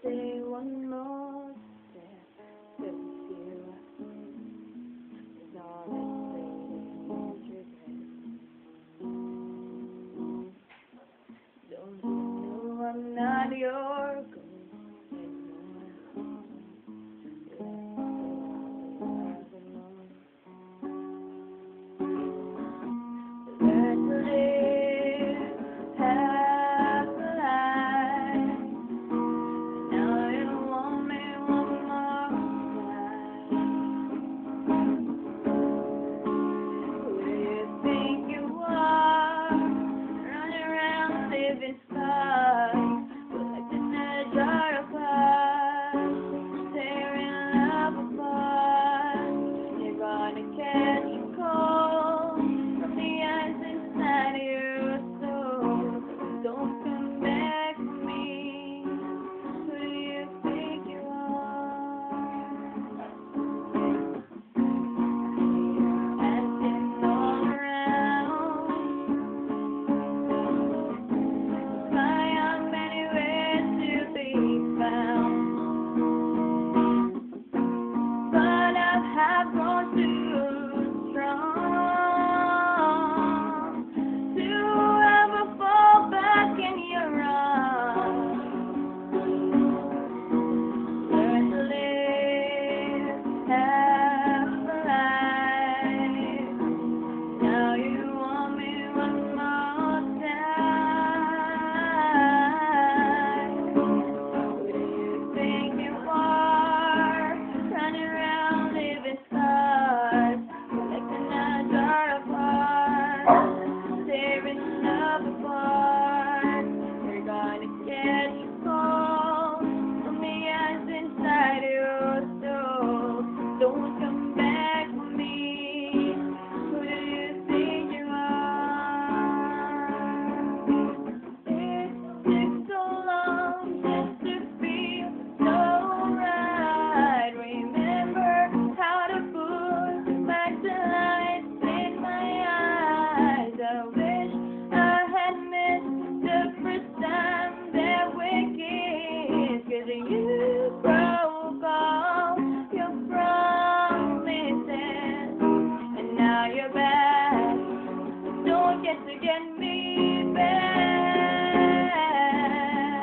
say one more step, but you is all that's waiting is regret. Don't you know I'm not your ghost anymore? Learn to live half a life. Now you want me one more time. Who do you think you are? Running around living scars, collecting a jar of hearts, tearing love apart. You're gonna catch a cold from the ice inside your soul. Don't come back to me. Who do you think you are? Acting all around. Try on many ways to be found, but I have grown too strong to ever fall back in your arms. Learn to live half a life. Now you want me one more time. Who do you think you are? Running around living scars, collecting a jar of hearts, tearing love apart. You're gonna catch a cold from the ice inside your soul. Don't come back for me. Who do you think you are? It took so long just to feel so right. Remember how to put back the lights in my eyes. I wish I had missed the first time that we kissed, 'cause you broke all your promises, and now you're back. Don't get to get me back.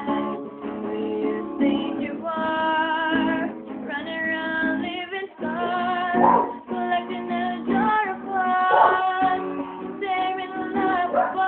Who do you think you are? Running around living scars, collecting a jar of hearts, tearing love apart.